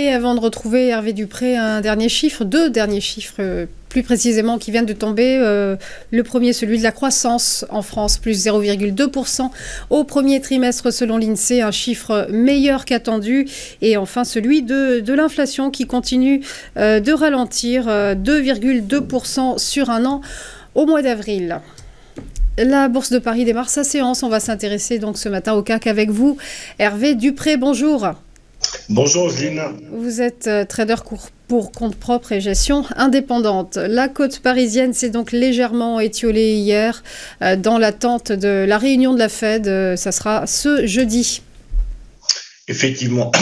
Et avant de retrouver Hervé Dupré, deux derniers chiffres plus précisément qui viennent de tomber. Le premier, celui de la croissance en France, plus 0,2% au premier trimestre selon l'INSEE, un chiffre meilleur qu'attendu. Et enfin celui de l'inflation qui continue de ralentir, 2,2% sur un an au mois d'avril. La Bourse de Paris démarre sa séance. On va s'intéresser donc ce matin au CAC avec vous. Hervé Dupré, bonjour. Bonjour Gilles. Vous êtes trader pour compte propre et gestion indépendante. La côte parisienne s'est donc légèrement étiolée hier dans l'attente de la réunion de la Fed. Ça sera ce jeudi. Effectivement,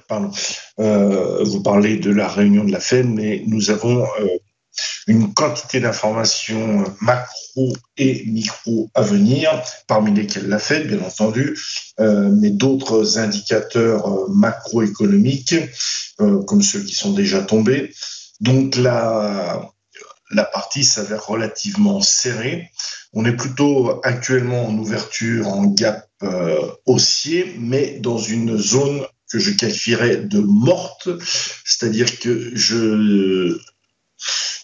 pardon. Vous parlez de la réunion de la Fed, mais nous avons une quantité d'informations macro et micro à venir, parmi lesquelles la Fed, bien entendu, mais d'autres indicateurs macroéconomiques, comme ceux qui sont déjà tombés. Donc la partie s'avère relativement serrée. On est plutôt actuellement en ouverture, en gap haussier, mais dans une zone que je qualifierais de morte, c'est-à-dire que je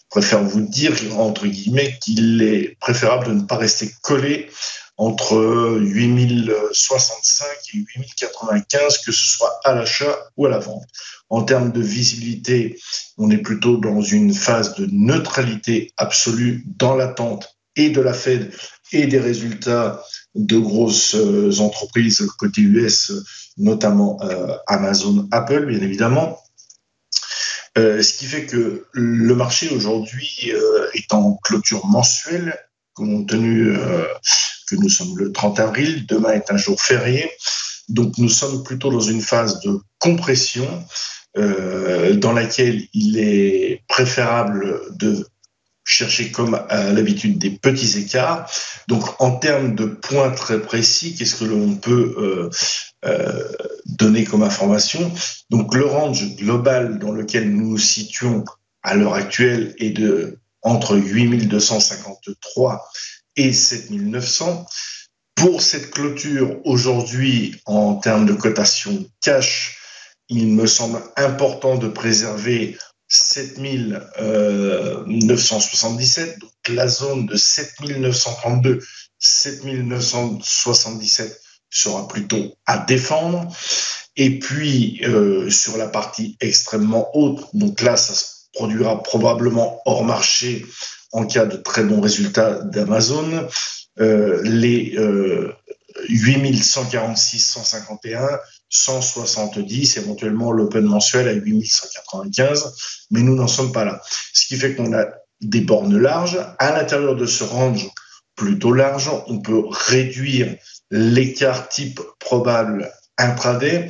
préfère vous dire, entre guillemets, qu'il est préférable de ne pas rester collé entre 8065 et 8095, que ce soit à l'achat ou à la vente. En termes de visibilité, on est plutôt dans une phase de neutralité absolue dans l'attente et de la Fed et des résultats de grosses entreprises côté US, notamment Amazon, Apple, bien évidemment. Ce qui fait que le marché aujourd'hui est en clôture mensuelle, compte tenu que nous sommes le 30 avril, demain est un jour férié. Donc nous sommes plutôt dans une phase de compression dans laquelle il est préférable de chercher comme à l'habitude des petits écarts. Donc en termes de points très précis, qu'est-ce que l'on peut donner comme information? Donc le range global dans lequel nous nous situons à l'heure actuelle est de entre 8253 et 7900. Pour cette clôture aujourd'hui, en termes de cotation cash, il me semble important de préserver 7977, donc la zone de 7932, 7977 sera plutôt à défendre. Et puis, sur la partie extrêmement haute, donc là, ça se produira probablement hors marché en cas de très bons résultats d'Amazon, les 8146, 151, 170, éventuellement l'open mensuel à 8195, mais nous n'en sommes pas là. Ce qui fait qu'on a des bornes larges. À l'intérieur de ce range plutôt large, on peut réduire l'écart type probable intraday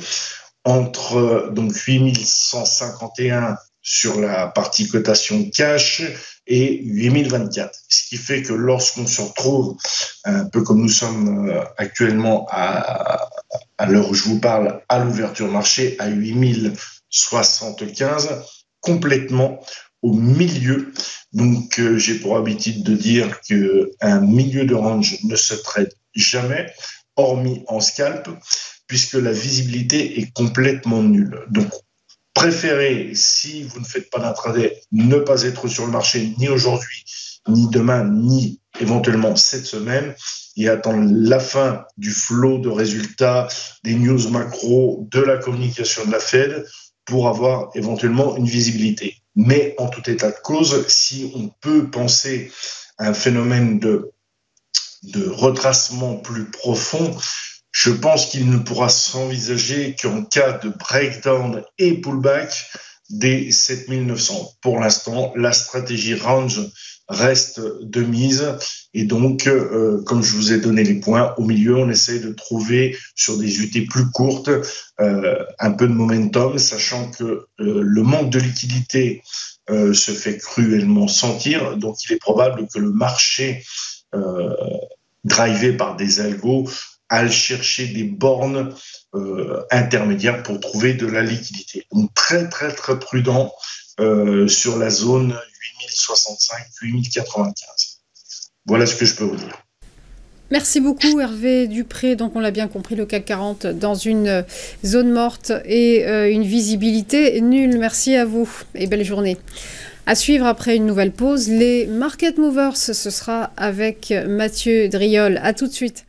entre donc 8151 sur la partie cotation cash et 8024. Ce qui fait que lorsqu'on se retrouve, un peu comme nous sommes actuellement à l'heure où je vous parle, à l'ouverture marché, à 8075, complètement au milieu. Donc, j'ai pour habitude de dire qu'un milieu de range ne se trade jamais, hormis en scalp, puisque la visibilité est complètement nulle. Donc, préférez, si vous ne faites pas d'intraday, ne pas être sur le marché ni aujourd'hui, ni demain, ni éventuellement cette semaine, et attendre la fin du flot de résultats, des news macro, de la communication de la Fed, pour avoir éventuellement une visibilité. Mais en tout état de cause, si on peut penser à un phénomène de retracement plus profond, je pense qu'il ne pourra s'envisager qu'en cas de breakdown et pullback des 7900. Pour l'instant, la stratégie range reste de mise. Et donc, comme je vous ai donné les points, au milieu, on essaie de trouver sur des UT plus courtes un peu de momentum, sachant que le manque de liquidité se fait cruellement sentir. Donc, il est probable que le marché, drivé par des algos, aille chercher des bornes intermédiaires pour trouver de la liquidité. Donc, très, très, très prudent sur la zone 8065, 8095. Voilà ce que je peux vous dire. Merci beaucoup Hervé Dupré. Donc on l'a bien compris, le CAC 40 dans une zone morte et une visibilité nulle. Merci à vous et belle journée. À suivre après une nouvelle pause, les Market Movers, ce sera avec Mathieu Driol. À tout de suite.